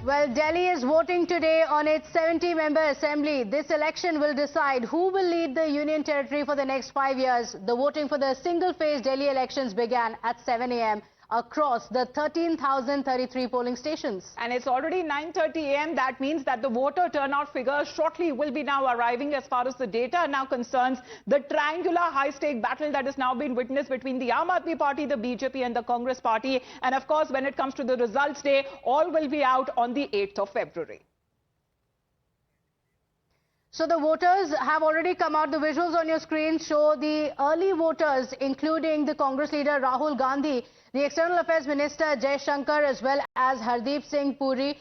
Well, Delhi is voting today on its 70-member assembly. This election will decide who will lead the Union Territory for the next 5 years. The voting for the single-phase Delhi elections began at 7 a.m. across the 13,033 polling stations. And it's already 9:30 a.m. That means that the voter turnout figure shortly will be now arriving. As far as the data now concerns, the triangular high-stake battle that has now been witnessed between the Aam Aadmi Party, the BJP and the Congress Party. And of course, when it comes to the results day, all will be out on the 8th of February. So the voters have already come out. The visuals on your screen show the early voters, including the Congress leader Rahul Gandhi, the External Affairs Minister Jai Shankar, as well as Hardeep Singh Puri,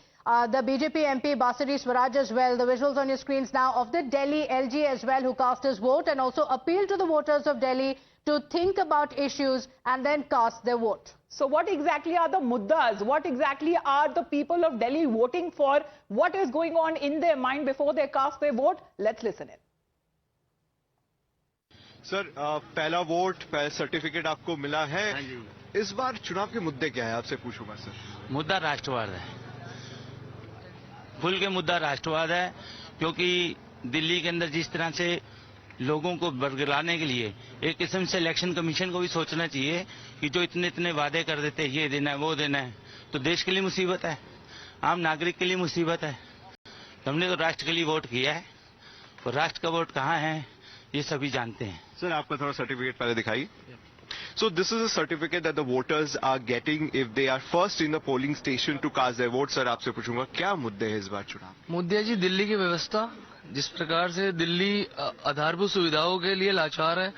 the BJP MP Basari Swaraj as well. The visuals on your screens now of the Delhi LG as well, who cast his vote and also appealed to the voters of Delhi to think about issues and then cast their vote. So what exactly are the muddas? What exactly are the people of Delhi voting for? What is going on in their mind before they cast their vote? Let's listen in. Sir पहला vote certificate आपको मिला है। इस बार चुनाव के मुद्दे क्या है आपसे पूछूंगा सर। मुद्दा राष्ट्रवाद है, खुल के मुद्दा राष्ट्रवाद है, क्योंकि दिल्ली के अंदर जिस तरह से लोगों को बरगलाने के लिए एक किस्म से इलेक्शन कमीशन को भी सोचना चाहिए कि जो इतने इतने वादे कर देते हैं, ये देना है वो देना है, तो देश के लिए मुसीबत है, आम नागरिक के लिए मुसीबत है। हमने तो राष्ट्र के लिए वोट किया है, और राष्ट्र का वोट कहाँ है ये सभी जानते हैं। सर आपका थोड़ा सर्टिफिकेट पहले दिखाइए। So this is a certificate that the voters are getting if they are first in the polling station to cast their vote. Sir आपसे पूछूंगा क्या मुद्दे हैं इस बार चुनाव? मुद्दे जी दिल्ली की व्यवस्था, जिस प्रकार से दिल्ली आधारभूत सुविधाओं के लिए लाचार है,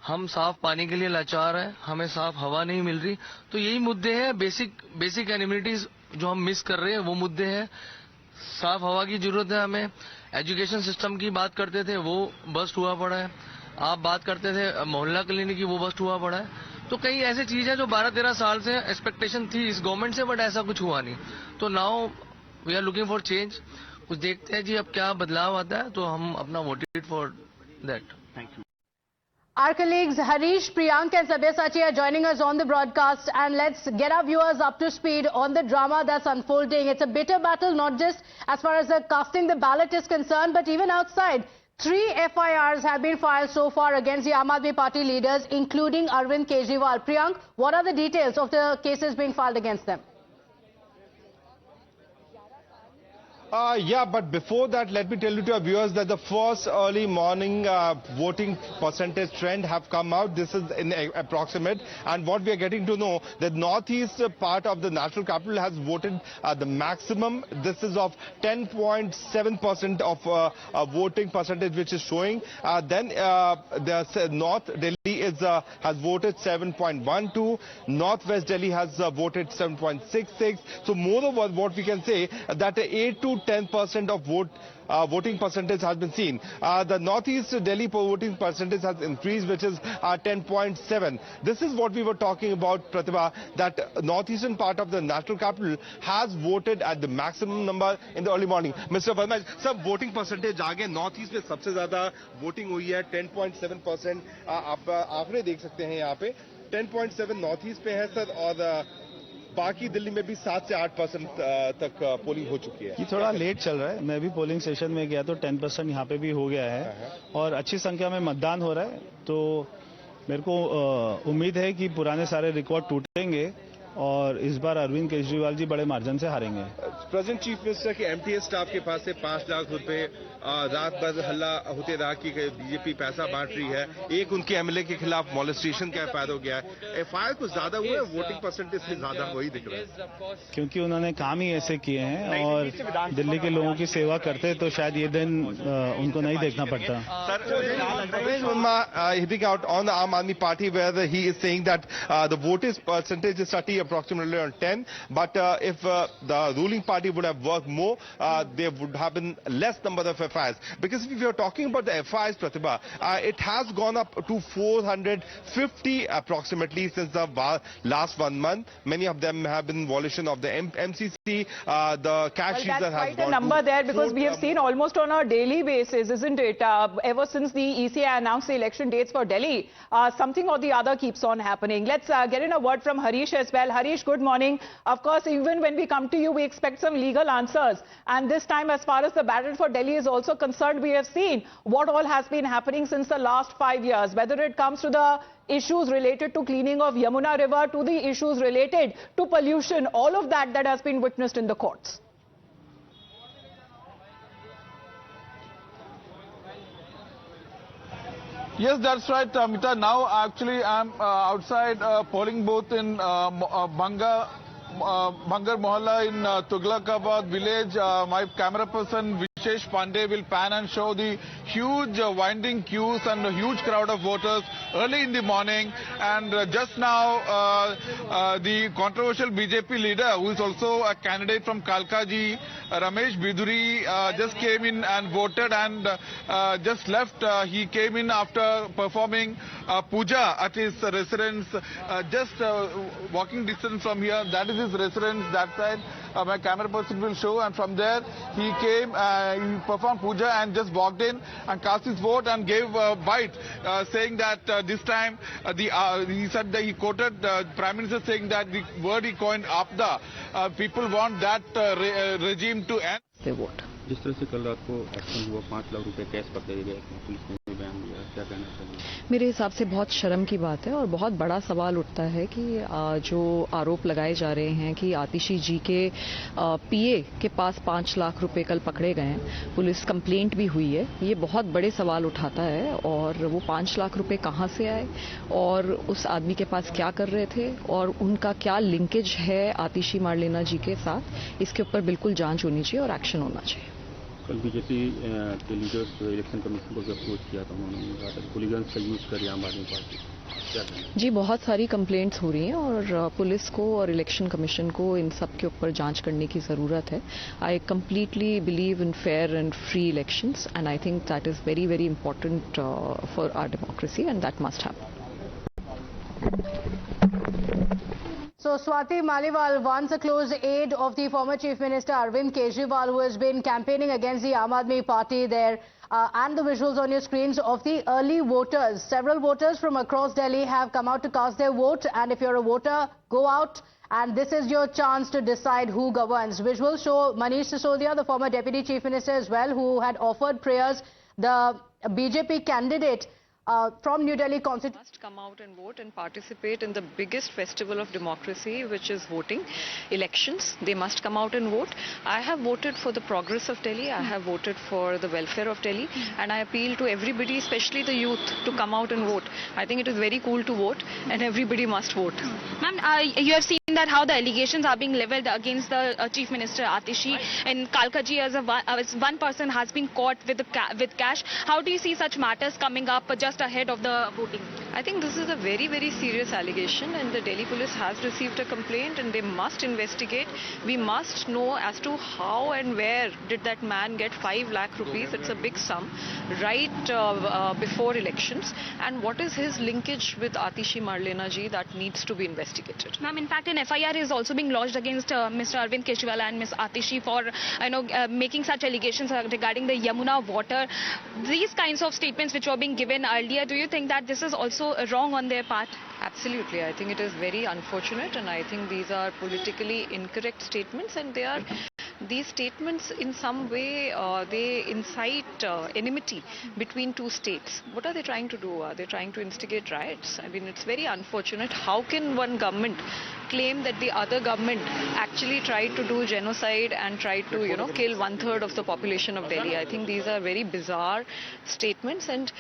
हम साफ पानी के लिए लाचार है, हमें साफ हवा नहीं मिल रही, तो यही मुद्दे हैं। बेसिक एमिनिटीज जो हम मिस कर रहे हैं वो मुद्दे हैं। साफ हवा की जरूरत है हमें। एजुकेशन सिस्टम की बात करते थे वो बस्ट हुआ पड़ा है। आप बात करते थे मोहल्ला क्लिनिक की, वो बस्ट हुआ पड़ा है। तो कई ऐसी चीज है जो 12-13 साल से एक्सपेक्टेशन थी इस गवर्नमेंट से, बट ऐसा कुछ हुआ नहीं। तो now we are looking for change. कुछ देखते हैं जी अब क्या बदलाव आता है, तो हम अपना voted for that. Thank you. Our colleagues Harish, Priyank and Sabyasachi are joining us on the broadcast, and let's get our viewers up to speed on the drama that's unfolding. It's a bitter battle, not just as far as the casting the ballot is concerned, but even outside. 3 FIRs have been filed so far against the Aam Aadmi Party leaders, including Arvind Kejriwal. Priyank, what are the details of the cases being filed against them? Yeah, but before that, let me tell you to our viewers that the first early morning voting percentage trend have come out. This is in approximate, and what we are getting to know that northeast part of the national capital has voted the maximum. This is of 10.7% of voting percentage, which is showing. Then the North Delhi has voted 7.12. Northwest Delhi has voted 7.66. So moreover, what we can say that 8 to 10% of voting percentage has been seen. The Northeast Delhi voting percentage has increased, which is 10.7. This is what we were talking about, Pratibha, that northeastern part of the national capital has voted at the maximum number in the early morning. Mr. Verma, सब voting percentage आ गए, northeast में सबसे ज़्यादा voting हुई है 10.7%. आप आंकड़े देख सकते हैं यहाँ पे 10.7 northeast पे है सर, और बाकी दिल्ली में भी 7 से 8% तक पोलिंग हो चुकी है। ये थोड़ा लेट चल रहा है। मैं भी पोलिंग स्टेशन में गया तो 10% यहाँ पे भी हो गया है और अच्छी संख्या में मतदान हो रहा है। तो मेरे को उम्मीद है कि पुराने सारे रिकॉर्ड टूटेंगे और इस बार अरविंद केजरीवाल जी बड़े मार्जिन से हारेंगे। प्रेजेंट चीफ मिनिस्टर के एमटीएस स्टाफ के पास से 5 लाख रुपए रात भर हल्ला होते रहा कि बीजेपी पैसा बांट रही है। एक उनके एमएलए के खिलाफ मॉलेस्टेशन का एफआईआर हो गया है। एफआईआर कुछ ज्यादा हुआ है, वोटिंग परसेंटेज से ज्यादा वही दिख रहा है, क्योंकि उन्होंने काम ही ऐसे किए हैं और दिल्ली के लोगों की सेवा करते तो शायद ये दिन उनको नहीं देखना पड़ता। Hitting out on the Aam Aadmi Party, where he is saying that the voting percentage is approximately on 10, but if the ruling party would have worked more, there would have been less number of FIRs. Because if we are talking about the FIRs, Pratibha, it has gone up to 450 approximately since the last 1 month. Many of them have been violation of the MCC. The cash well, that's quite a number there, because we have seen almost on a daily basis, isn't it? Ever since the ECI announced the election dates for Delhi, something or the other keeps on happening. Let's get in a word from Harish as well. Harish, good morning. Of course, even when we come to you, we expect get some legal answers. And this time, as far as the battle for Delhi is also concerned, we have seen what all has been happening since the last 5 years, whether it comes to the issues related to cleaning of Yamuna River, to the issues related to pollution, all of that has been witnessed in the courts. Yes, that's right, Mita. Now, actually, I'm outside polling booth in Bangar Mohalla in Tughlakabad village. My camera person Vishesh Pandey will pan and show the huge winding queues and a huge crowd of voters early in the morning. And just now, the controversial BJP leader, who is also a candidate from Kalkaji, Ramesh Biduri, just came in and voted and just left. He came in after performing puja at his residence, just walking distance from here. That is his residence, that side. My camera person will show, and from there he came, he performed puja and just walked in and cast his vote and gave a bite, saying that this time he said that he quoted the Prime Minister saying that the word he coined Apda, people want that regime to end. They vote. जिस तरह से कल रात को action हुआ 5 लाख रुपए cash पकड़े गए पुलिस ने बयान दिया, क्या कहना चाहिए? मेरे हिसाब से बहुत शर्म की बात है और बहुत बड़ा सवाल उठता है कि जो आरोप लगाए जा रहे हैं कि आतिशी जी के पीए के पास 5 लाख रुपए कल पकड़े गए हैं, पुलिस कंप्लेंट भी हुई है, ये बहुत बड़े सवाल उठाता है। और वो 5 लाख रुपए कहाँ से आए और उस आदमी के पास क्या कर रहे थे और उनका क्या लिंकेज है आतिशी मारलेना जी के साथ, इसके ऊपर बिल्कुल जांच होनी चाहिए और एक्शन होना चाहिए। कल बीजेपी के लीडर्स इलेक्शन कमीशन को अप्रोच किया था, उन्होंने कहा था हुलिगन्स का यूज कर आम आदमी पार्टी, क्या कहना? जी, बहुत सारी कंप्लेंट्स हो रही हैं और पुलिस को और इलेक्शन कमीशन को इन सब के ऊपर जांच करने की ज़रूरत है। I completely believe in fair and free elections and I think that is very very important for our democracy and that must happen. So Swati Maliwal, once a close aide of the former Chief Minister Arvind Kejriwal, who has been campaigning against the Aam Aadmi Party there, and the visuals on your screens of the early voters. Several voters from across Delhi have come out to cast their vote, and if you're a voter, go out and this is your chance to decide who governs. Visuals show Manish Sisodia, the former Deputy Chief Minister as well, who had offered prayers. The BJP candidate from New Delhi constituency must come out and vote and participate in the biggest festival of democracy, which is voting, elections. They must come out and vote. I have voted for the progress of Delhi. I have voted for the welfare of Delhi, and I appeal to everybody, especially the youth, to come out and vote. I think it is very cool to vote, and everybody must vote. Ma'am, you have seen that how the allegations are being levelled against the Chief Minister Atishi, and Kalkaji as one person has been caught with cash. How do you see such matters coming up just ahead of the voting? I think this is a very, very serious allegation, and the Delhi police has received a complaint and they must investigate. We must know as to how and where did that man get 5 lakh rupees, it's a big sum, right before elections, and what is his linkage with Atishi Marlena ji, that needs to be investigated. Ma'am, in fact, an FIR is also being lodged against Mr. Arvind Kejriwal and Ms. Atishi for making such allegations regarding the Yamuna water. These kinds of statements which were being given earlier, do you think that this is also wrong on their part? Absolutely. I think it is very unfortunate, and I think these are politically incorrect statements, and these statements in some way they incite enmity between two states. What are they trying to do? Are they trying to instigate riots? I mean, it's very unfortunate. How can one government claim that the other government actually tried to do genocide and tried to, kill 1/3 of the population of Delhi? I think these are very bizarre statements, and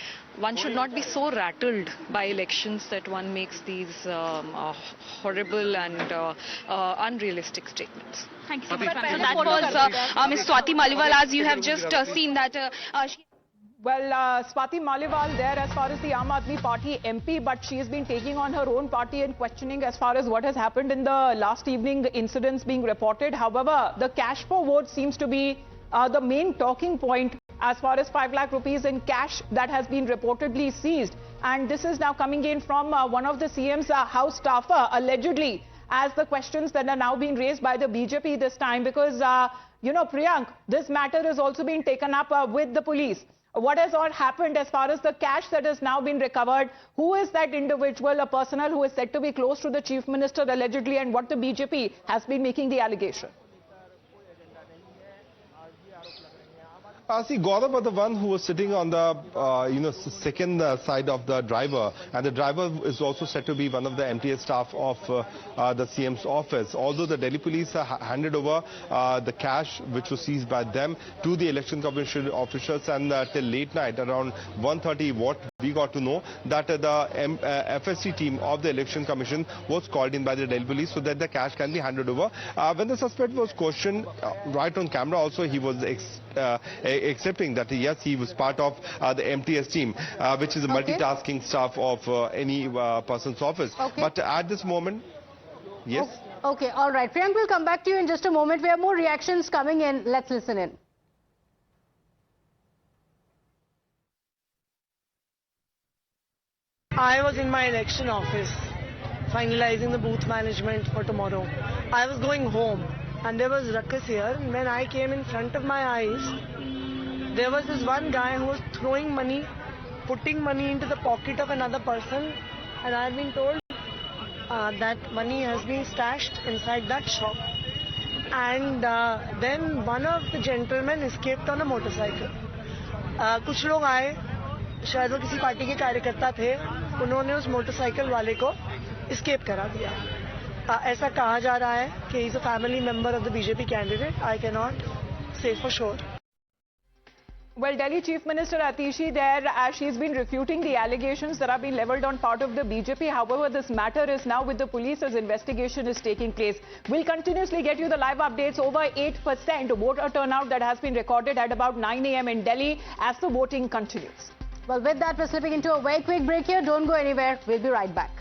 one should not be so rattled by elections that one makes these horrible and unrealistic statements. Thank you so much, ma'am. So that was Ms. Swati Maliwal, as you have just seen that. Well, Swati Maliwal there as far as the Aam Aadmi Party MP, but she has been taking on her own party and questioning as far as what has happened in the last evening incidents being reported. However, the cash for vote seems to be the main talking point as far as 5 lakh rupees in cash that has been reportedly seized. And this is now coming in from one of the CM's house staffer, allegedly, as the questions that are now being raised by the BJP this time, because, Priyank, this matter is also being taken up with the police. What has all happened as far as the cash that has now been recovered? Who is that individual, a personnel who is said to be close to the Chief Minister allegedly, and what the BJP has been making the allegation? See, Gaurav was the one who was sitting on the, second side of the driver, and the driver is also said to be one of the MTS staff of the CM's office. Although the Delhi police handed over the cash which was seized by them to the election commission officials, and till late night, around 1:30, what we got to know that the FSC team of the election commission was called in by the Delhi police so that the cash can be handed over. When the suspect was questioned right on camera, also he was accepting that yes, he was part of the MTS team, which is a multitasking staff of any person's office. But at this moment, yes. Okay, all right. Priyank, we'll come back to you in just a moment. We have more reactions coming in. Let's listen in. I was in my election office finalizing the booth management for tomorrow. I was going home and there was ruckus here, and when I came in front of my eyes, there was this one guy who was throwing money, putting money into the pocket of another person, and I have been told that money has been stashed inside that shop. And then one of the gentlemen escaped on a motorcycle. कुछ लोग आए, शायद वो किसी party के कार्यकर्ता थे, उन्होंने उस मोटरसाइकिल वाले को escape करा दिया. ऐसा कहा जा रहा है कि he is a family member of the BJP candidate. I cannot say for sure. Well, Delhi Chief Minister Atishi there, as she's been refuting the allegations that have been leveled on part of the BJP. However, this matter is now with the police as investigation is taking place. We'll continuously get you the live updates. Over 8% voter turnout that has been recorded at about 9 a.m. in Delhi as the voting continues. Well, with that, we're slipping into a very quick break here. Don't go anywhere. We'll be right back.